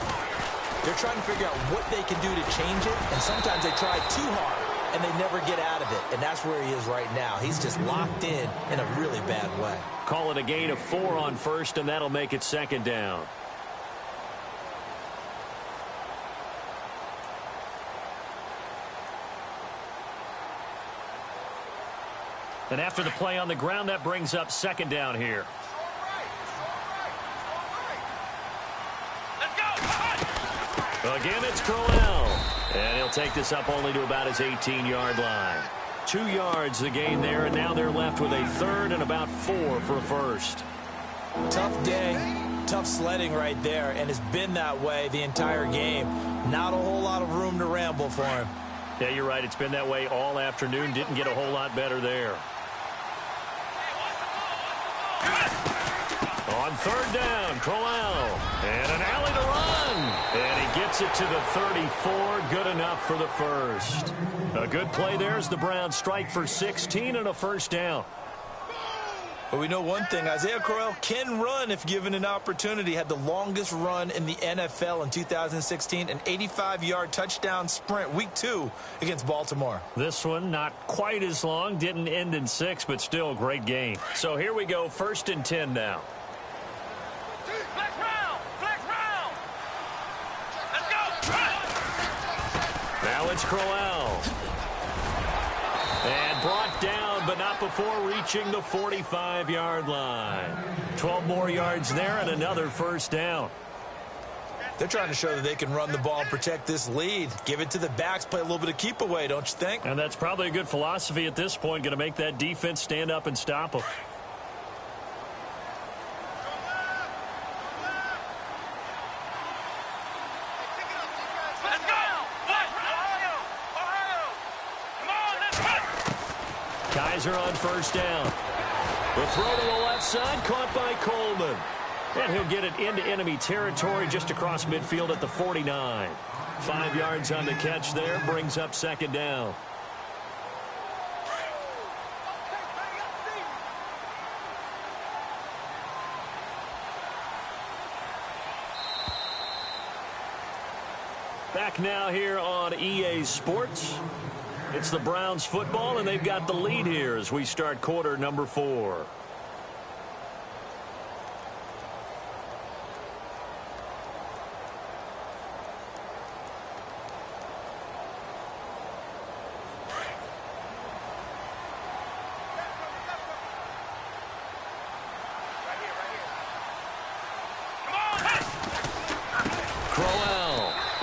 they're trying to figure out what they can do to change it, and sometimes they try too hard, and they never get out of it, and that's where he is right now. He's just locked in a really bad way. Call it a gain of 4 on 1st, and that'll make it 2nd down. And after the play on the ground, that brings up 2nd down here. Again, it's Crowell. And he'll take this up only to about his 18-yard line. 2 yards the gain there, and now they're left with a 3rd and about 4 for a 1st. Tough day, tough sledding right there, and it's been that way the entire game. Not a whole lot of room to ramble for him. Yeah, you're right. It's been that way all afternoon. Didn't get a whole lot better there. On 3rd down, Crowell. And an alley to run. And he gets it to the 34. Good enough for the 1st. A good play there as the Browns strike for 16 and a 1st down. But we know one thing. Isaiah Crowell can run if given an opportunity. Had the longest run in the NFL in 2016. An 85-yard touchdown sprint week 2 against Baltimore. This one not quite as long. Didn't end in 6, but still a great game. So here we go. 1st and 10 now. Now it's Crowell. And brought down, but not before reaching the 45-yard line. 12 more yards there and another 1st down. They're trying to show that they can run the ball and protect this lead. Give it to the backs, play a little bit of keep away, don't you think? And that's probably a good philosophy at this point. Going to make that defense stand up and stop them. Kaiser on 1st down. The throw to the left side, caught by Coleman. And he'll get it into enemy territory just across midfield at the 49. 5 yards on the catch there, brings up 2nd down. Back now here on EA Sports. It's the Browns football, and they've got the lead here as we start quarter number 4.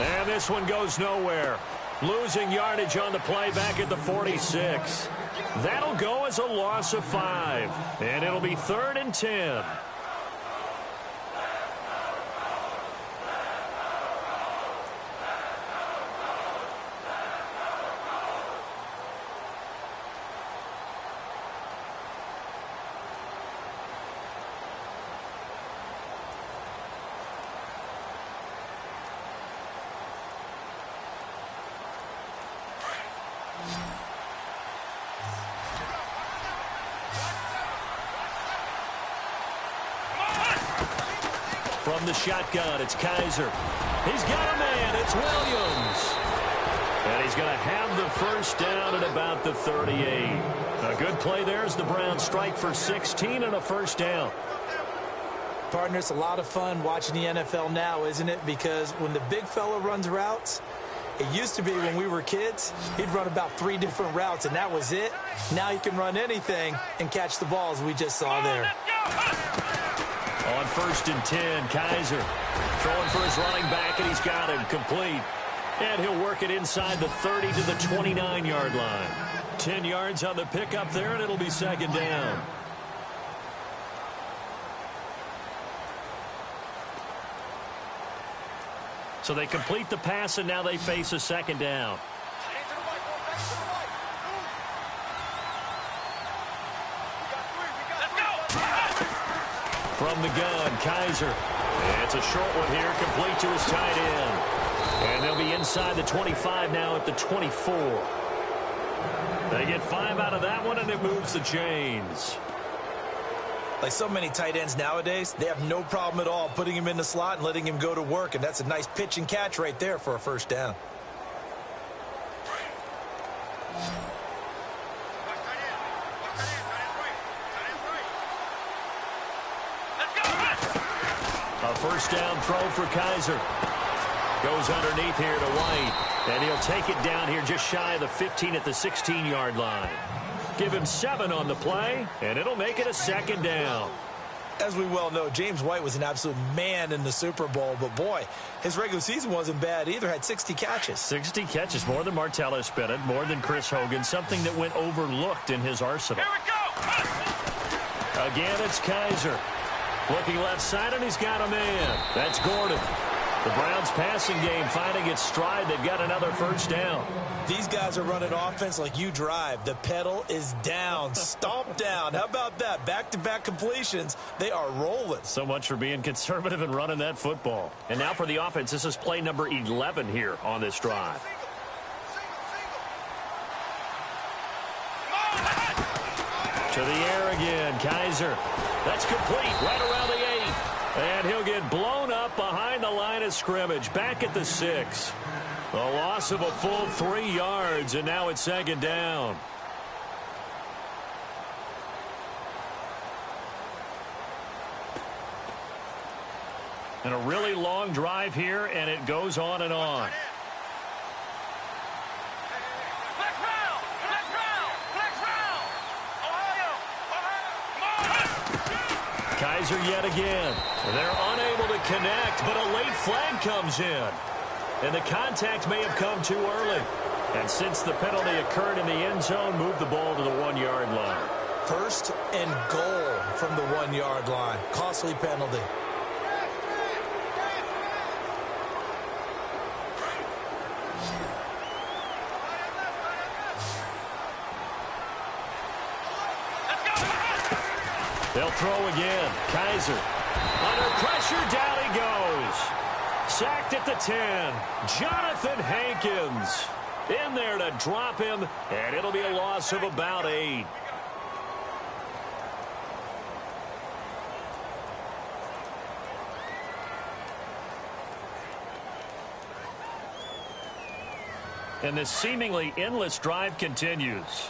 And this one goes nowhere. Losing yardage on the play back at the 46. That'll go as a loss of 5. And it'll be 3rd and 10. From the shotgun, it's Kaiser. He's got a man. It's Williams. And he's going to have the first down at about the 38. A good play there as the Browns strike for 16 and a first down. Partner, it's a lot of fun watching the NFL now, isn't it? Because when the big fella runs routes, it used to be when we were kids, he'd run about 3 different routes, and that was it. Now he can run anything and catch the balls we just saw there. On 1st and 10, Kaiser throwing for his running back, and he's got him complete. And he'll work it inside the 30 to the 29-yard line. 10 yards on the pickup there, and it'll be 2nd down. So they complete the pass, and now they face a 2nd down. From the gun, Kaiser. It's a short one here, complete to his tight end. And they'll be inside the 25 now at the 24. They get 5 out of that one, and it moves the chains. Like so many tight ends nowadays, they have no problem at all putting him in the slot and letting him go to work, and that's a nice pitch and catch right there for a first down. A first down throw for Kaiser. Goes underneath here to White. And he'll take it down here just shy of the 15 at the 16-yard line. Give him 7 on the play, and it'll make it a 2nd down. As we well know, James White was an absolute man in the Super Bowl. But, boy, his regular season wasn't bad either. Had 60 catches. 60 catches, more than Martellus Bennett, more than Chris Hogan, something that went overlooked in his arsenal. Here we go! Again, it's Kaiser. Looking left side, and he's got a man. That's Gordon. The Browns passing game finding its stride. They've got another first down. These guys are running offense like you drive. The pedal is down, stomp down. How about that? Back-to-back completions. They are rolling. So much for being conservative and running that football. And now for the offense, this is play number 11 here on this drive. To the air again, Kaiser. That's complete right around the 8. And he'll get blown up behind the line of scrimmage, back at the 6. A loss of a full 3 yards, and now it's 2nd down. And a really long drive here, and it goes on and on. Kaiser yet again. They're unable to connect, but a late flag comes in. And the contact may have come too early. And since the penalty occurred in the end zone, move the ball to the 1-yard line. 1st and goal from the 1-yard line. Costly penalty. They'll throw again. Kaiser. Under pressure, down he goes. Sacked at the 10. Jonathan Hankins in there to drop him, and it'll be a loss of about 8. And this seemingly endless drive continues.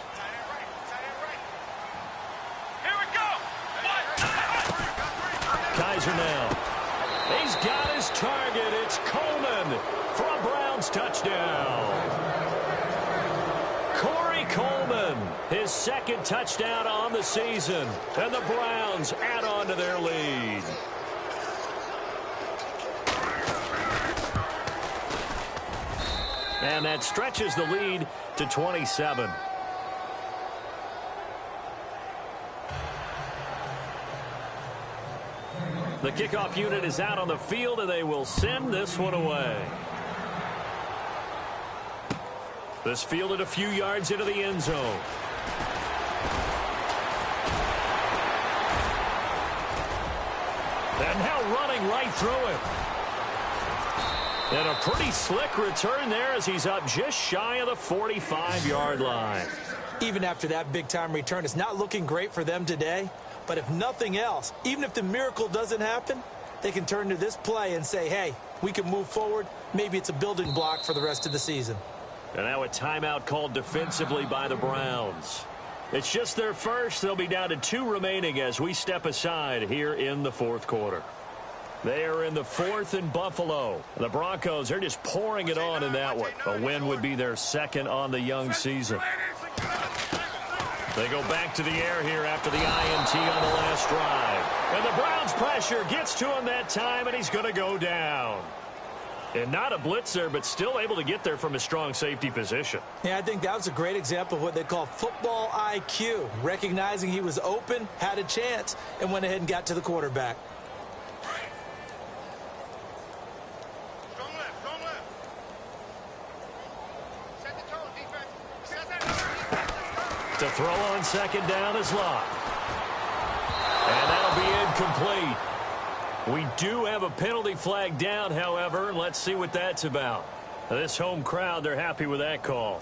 Kaiser now. He's got his target. It's Coleman for a Browns touchdown. Corey Coleman, his second touchdown on the season. And the Browns add on to their lead. And that stretches the lead to 27. The kickoff unit is out on the field, and they will send this one away. This fielded a few yards into the end zone. And now running right through it. And a pretty slick return there as he's up just shy of the 45-yard line. Even after that big-time return, it's not looking great for them today. But if nothing else, even if the miracle doesn't happen, they can turn to this play and say, hey, we can move forward. Maybe it's a building block for the rest of the season. And now a timeout called defensively by the Browns. It's just their first. They'll be down to 2 remaining as we step aside here in the fourth quarter. They are in the 4th in Buffalo. The Broncos, they're just pouring it on in that one. A win would be their second on the young season. They go back to the air here after the INT on the last drive. And the Browns pressure gets to him that time, and he's going to go down. And not a blitzer, but still able to get there from a strong safety position. Yeah, I think that was a great example of what they call football IQ. Recognizing he was open, had a chance, and went ahead and got to the quarterback. To throw on second down is Locke. And that'll be incomplete. We do have a penalty flag down, however, and let's see what that's about. This home crowd, they're happy with that call.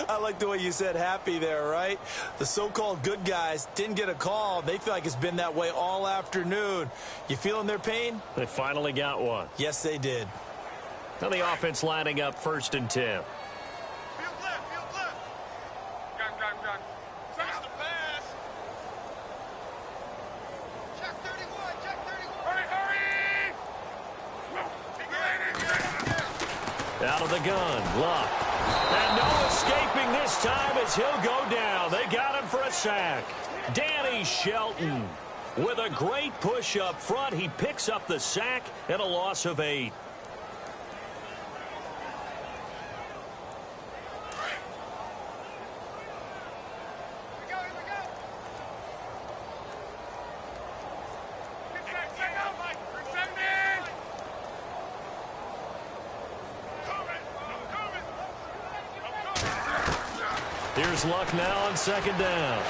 I like the way you said happy there, right? The so-called good guys didn't get a call. They feel like it's been that way all afternoon. You feeling their pain? They finally got one. Yes, they did. Now the offense lining up 1st and 10. Out of the gun, Locke. And no escaping this time as he'll go down. They got him for a sack. Danny Shelton with a great push up front. He picks up the sack and a loss of 8. Here's Luck now on second down.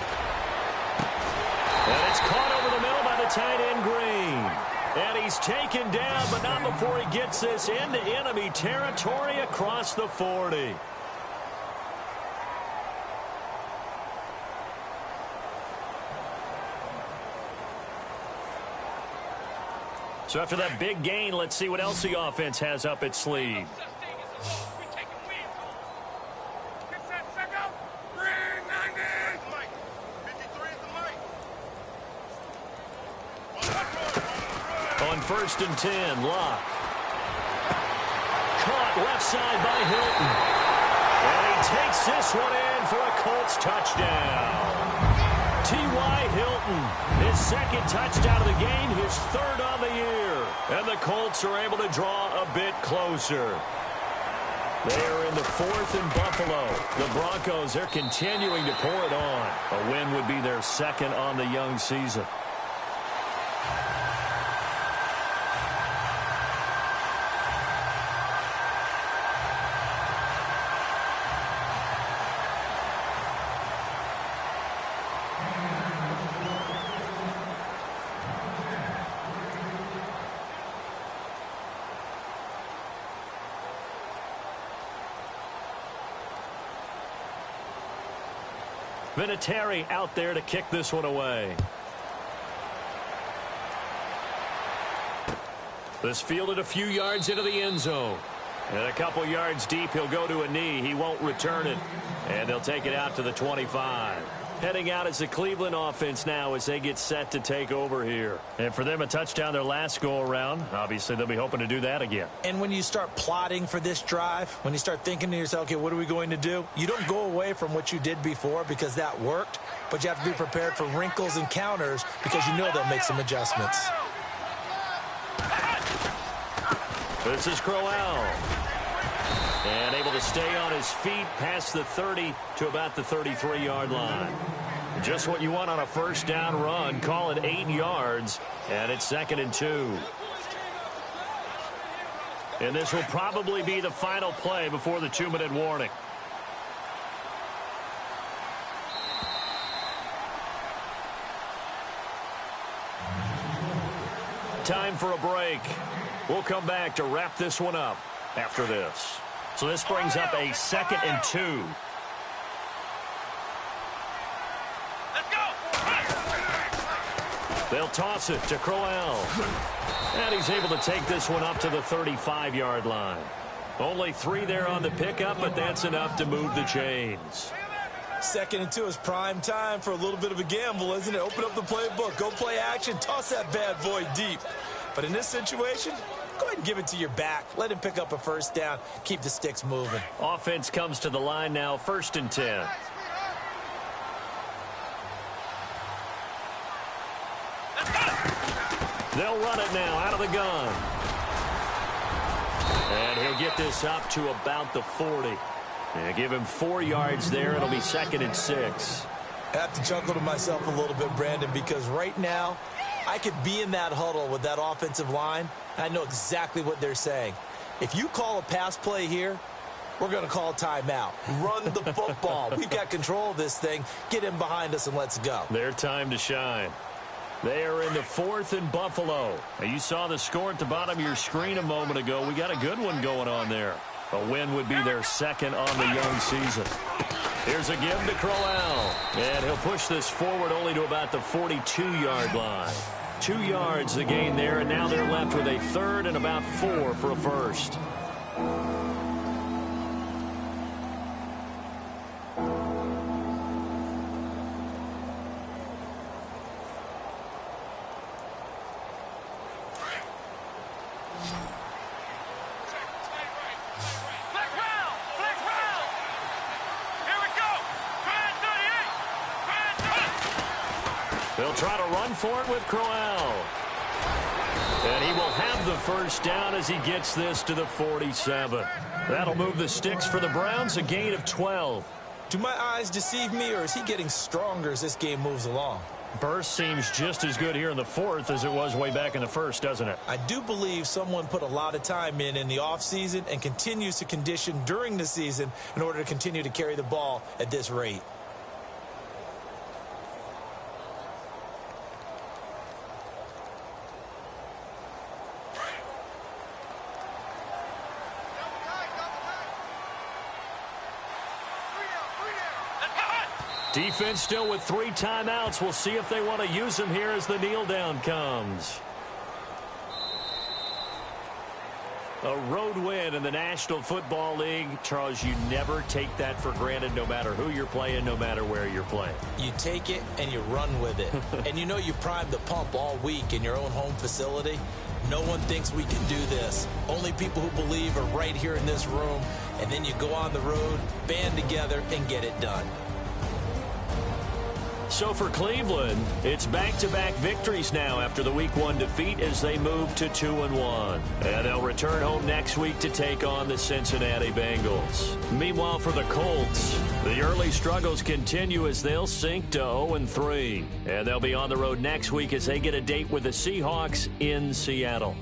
And it's caught over the middle by the tight end Green. And he's taken down, but not before he gets this into enemy territory across the 40. So after that big gain, let's see what else the offense has up its sleeve. On 1st and 10, Locke. Caught left side by Hilton. And he takes this one in for a Colts touchdown. T.Y. Hilton, his second touchdown of the game, his 3rd on the year. And the Colts are able to draw a bit closer. They are in the 4th in Buffalo. The Broncos, they're continuing to pour it on. A win would be their second on the young season. Vinatieri out there to kick this one away. This fielded a few yards into the end zone. And a couple yards deep, he'll go to a knee. He won't return it. And they'll take it out to the 25. Heading out as the Cleveland offense now as they get set to take over here. And for them, a touchdown their last go-around. Obviously, they'll be hoping to do that again. And when you start plotting for this drive, when you start thinking to yourself, okay, what are we going to do? You don't go away from what you did before because that worked, but you have to be prepared for wrinkles and counters because you know they'll make some adjustments. This is Crowell. And able to stay on his feet past the 30 to about the 33-yard line. Just what you want on a first down run. Call it 8 yards, and it's 2nd and 2. And this will probably be the final play before the 2-minute warning. Time for a break. We'll come back to wrap this one up after this. So this brings up a 2nd and 2. Let's go. They'll toss it to Crowell. And he's able to take this one up to the 35-yard line. Only 3 there on the pickup, but that's enough to move the chains. 2nd and 2 is prime time for a little bit of a gamble, isn't it? Open up the playbook, go play action, toss that bad boy deep. But in this situation, go ahead and give it to your back. Let him pick up a first down. Keep the sticks moving. Offense comes to the line now, 1st and 10. They'll run it now out of the gun. And he'll get this up to about the 40. And give him 4 yards there. It'll be 2nd and 6. I have to chuckle to myself a little bit, Brandon, because right now I could be in that huddle with that offensive line. I know exactly what they're saying. If you call a pass play here, we're going to call timeout. Run the football. We've got control of this thing. Get him behind us and let's go. Their time to shine. They are in the 4th and Buffalo. Now, you saw the score at the bottom of your screen a moment ago. We got a good one going on there. A win would be their 2nd on the young season. Here's a give to Crowell. And he'll push this forward only to about the 42-yard line. 2 yards the gain there, and now they're left with a 3rd and about 4 for a first. They'll try to run for it with Crowell. And he will have the first down as he gets this to the 47. That'll move the sticks for the Browns, a gain of 12. Do my eyes deceive me, or is he getting stronger as this game moves along? Burst seems just as good here in the 4th as it was way back in the 1st, doesn't it? I do believe someone put a lot of time in the offseason and continues to condition during the season in order to continue to carry the ball at this rate. Defense still with 3 timeouts. We'll see if they want to use them here as the kneel down comes. A road win in the National Football League. Charles, you never take that for granted no matter who you're playing, no matter where you're playing. You take it and you run with it. And you know you primed the pump all week in your own home facility. No one thinks we can do this. Only people who believe are right here in this room. And then you go on the road, band together, and get it done. So for Cleveland, it's back-to-back victories now after the Week 1 defeat as they move to 2-1. And they'll return home next week to take on the Cincinnati Bengals. Meanwhile, for the Colts, the early struggles continue as they'll sink to 0-3. And they'll be on the road next week as they get a date with the Seahawks in Seattle.